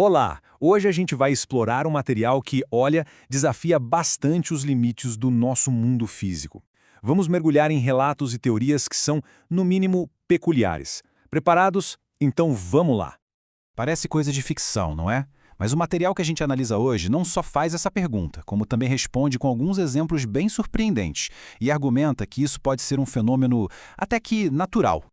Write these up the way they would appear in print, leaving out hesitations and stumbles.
Olá! Hoje a gente vai explorar um material que, olha, desafia bastante os limites do nosso mundo físico. Vamos mergulhar em relatos e teorias que são, no mínimo, peculiares. Preparados? Então vamos lá! Parece coisa de ficção, não é? Mas o material que a gente analisa hoje não só faz essa pergunta, como também responde com alguns exemplos bem surpreendentes e argumenta que isso pode ser um fenômeno até que natural.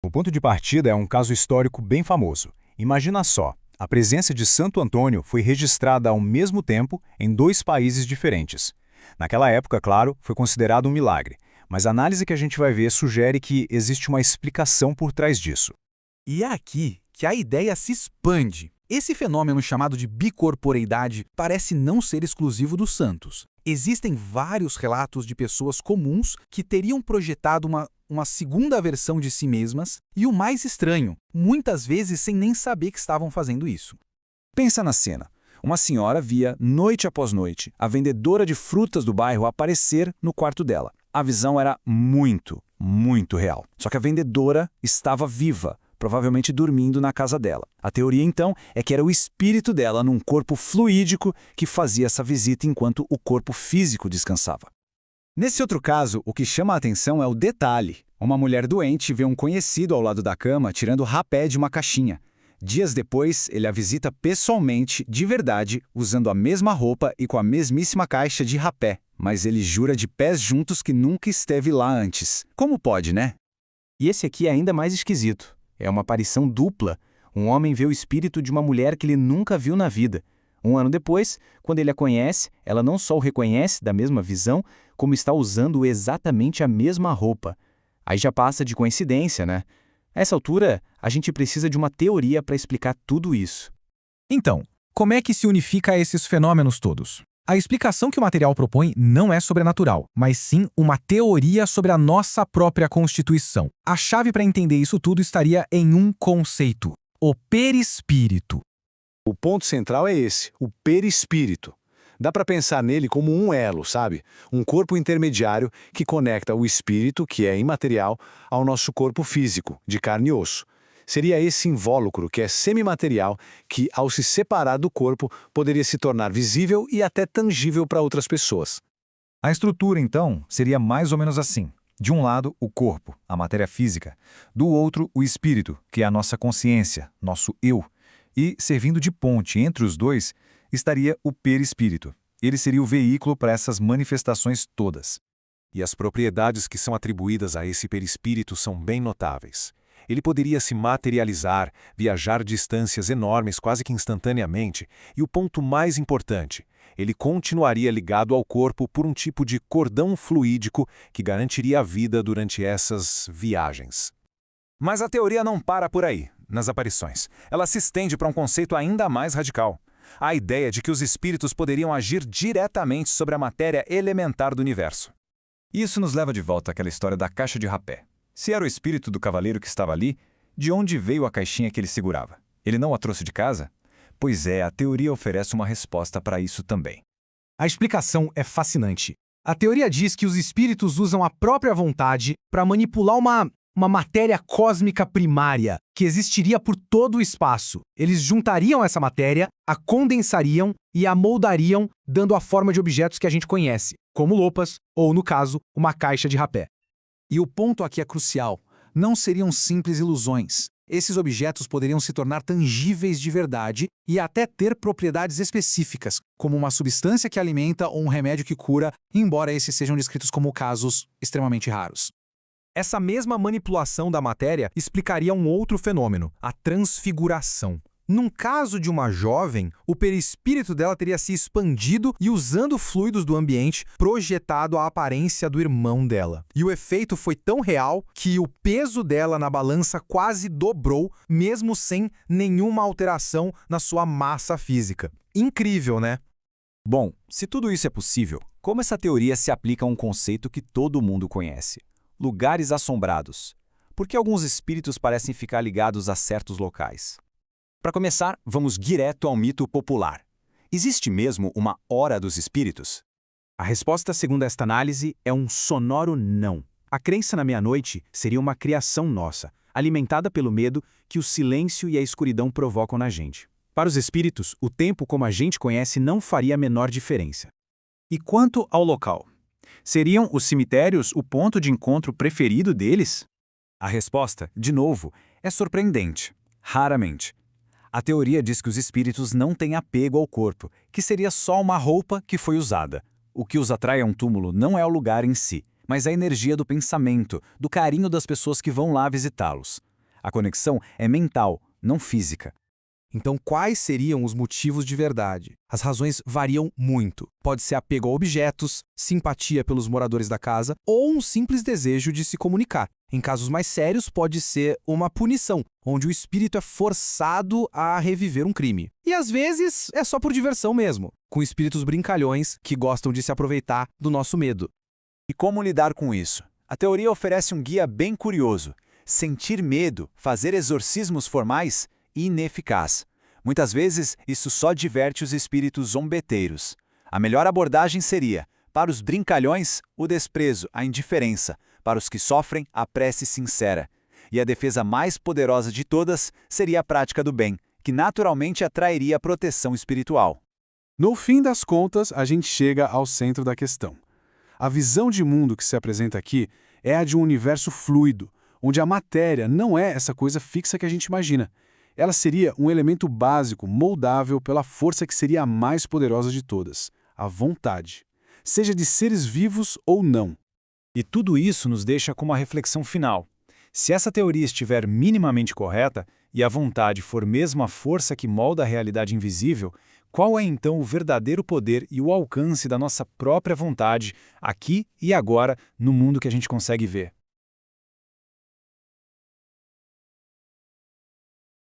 O ponto de partida é um caso histórico bem famoso. Imagina só, a presença de Santo Antônio foi registrada ao mesmo tempo em dois países diferentes. Naquela época, claro, foi considerado um milagre, mas a análise que a gente vai ver sugere que existe uma explicação por trás disso. E é aqui que a ideia se expande. Esse fenômeno chamado de bicorporeidade parece não ser exclusivo dos santos. Existem vários relatos de pessoas comuns que teriam projetado uma segunda versão de si mesmas e o mais estranho, muitas vezes sem nem saber que estavam fazendo isso. Pensa na cena. Uma senhora via, noite após noite, a vendedora de frutas do bairro aparecer no quarto dela. A visão era muito real. Só que a vendedora estava viva, provavelmente dormindo na casa dela. A teoria, então, é que era o espírito dela num corpo fluídico que fazia essa visita enquanto o corpo físico descansava. Nesse outro caso, o que chama a atenção é o detalhe. Uma mulher doente vê um conhecido ao lado da cama tirando rapé de uma caixinha. Dias depois, ele a visita pessoalmente, de verdade, usando a mesma roupa e com a mesmíssima caixa de rapé. Mas ele jura de pés juntos que nunca esteve lá antes. Como pode, né? E esse aqui é ainda mais esquisito. É uma aparição dupla. Um homem vê o espírito de uma mulher que ele nunca viu na vida. Um ano depois, quando ele a conhece, ela não só o reconhece da mesma visão, como está usando exatamente a mesma roupa. Aí já passa de coincidência, né? A essa altura, a gente precisa de uma teoria para explicar tudo isso. Então, como é que se unifica a esses fenômenos todos? A explicação que o material propõe não é sobrenatural, mas sim uma teoria sobre a nossa própria constituição. A chave para entender isso tudo estaria em um conceito: o perispírito. O ponto central é esse, o perispírito. Dá para pensar nele como um elo, sabe? Um corpo intermediário que conecta o espírito, que é imaterial, ao nosso corpo físico, de carne e osso. Seria esse invólucro, que é semimaterial, que, ao se separar do corpo, poderia se tornar visível e até tangível para outras pessoas. A estrutura, então, seria mais ou menos assim. De um lado, o corpo, a matéria física. Do outro, o espírito, que é a nossa consciência, nosso eu. E, servindo de ponte entre os dois, estaria o perispírito. Ele seria o veículo para essas manifestações todas. E as propriedades que são atribuídas a esse perispírito são bem notáveis. Ele poderia se materializar, viajar distâncias enormes quase que instantaneamente, e o ponto mais importante, ele continuaria ligado ao corpo por um tipo de cordão fluídico que garantiria a vida durante essas viagens. Mas a teoria não para por aí, nas aparições. Ela se estende para um conceito ainda mais radical. A ideia de que os espíritos poderiam agir diretamente sobre a matéria elementar do universo. Isso nos leva de volta àquela história da caixa de rapé. Se era o espírito do cavaleiro que estava ali, de onde veio a caixinha que ele segurava? Ele não a trouxe de casa? Pois é, a teoria oferece uma resposta para isso também. A explicação é fascinante. A teoria diz que os espíritos usam a própria vontade para manipular uma matéria cósmica primária que existiria por todo o espaço. Eles juntariam essa matéria, a condensariam e a moldariam, dando a forma de objetos que a gente conhece, como lopas ou, no caso, uma caixa de rapé. E o ponto aqui é crucial. Não seriam simples ilusões. Esses objetos poderiam se tornar tangíveis de verdade e até ter propriedades específicas, como uma substância que alimenta ou um remédio que cura, embora esses sejam descritos como casos extremamente raros. Essa mesma manipulação da matéria explicaria um outro fenômeno, a transfiguração. Num caso de uma jovem, o perispírito dela teria se expandido e, usando fluidos do ambiente, projetado a aparência do irmão dela. E o efeito foi tão real que o peso dela na balança quase dobrou, mesmo sem nenhuma alteração na sua massa física. Incrível, né? Bom, se tudo isso é possível, como essa teoria se aplica a um conceito que todo mundo conhece? Lugares assombrados. Por que alguns espíritos parecem ficar ligados a certos locais? Para começar, vamos direto ao mito popular. Existe mesmo uma hora dos espíritos? A resposta, segundo esta análise, é um sonoro não. A crença na meia-noite seria uma criação nossa, alimentada pelo medo que o silêncio e a escuridão provocam na gente. Para os espíritos, o tempo como a gente conhece não faria a menor diferença. E quanto ao local? Seriam os cemitérios o ponto de encontro preferido deles? A resposta, de novo, é surpreendente. Raramente. A teoria diz que os espíritos não têm apego ao corpo, que seria só uma roupa que foi usada. O que os atrai a um túmulo não é o lugar em si, mas a energia do pensamento, do carinho das pessoas que vão lá visitá-los. A conexão é mental, não física. Então, quais seriam os motivos de verdade? As razões variam muito. Pode ser apego a objetos, simpatia pelos moradores da casa ou um simples desejo de se comunicar. Em casos mais sérios, pode ser uma punição, onde o espírito é forçado a reviver um crime. E às vezes é só por diversão mesmo, com espíritos brincalhões que gostam de se aproveitar do nosso medo. E como lidar com isso? A teoria oferece um guia bem curioso. Sentir medo, fazer exorcismos formais, ineficaz. Muitas vezes, isso só diverte os espíritos zombeteiros. A melhor abordagem seria, para os brincalhões, o desprezo, a indiferença. Para os que sofrem, a prece sincera. E a defesa mais poderosa de todas seria a prática do bem, que naturalmente atrairia a proteção espiritual. No fim das contas, a gente chega ao centro da questão. A visão de mundo que se apresenta aqui é a de um universo fluido, onde a matéria não é essa coisa fixa que a gente imagina. Ela seria um elemento básico, moldável pela força que seria a mais poderosa de todas, a vontade, seja de seres vivos ou não. E tudo isso nos deixa com uma reflexão final. Se essa teoria estiver minimamente correta, e a vontade for mesmo a força que molda a realidade invisível, qual é então o verdadeiro poder e o alcance da nossa própria vontade, aqui e agora, no mundo que a gente consegue ver?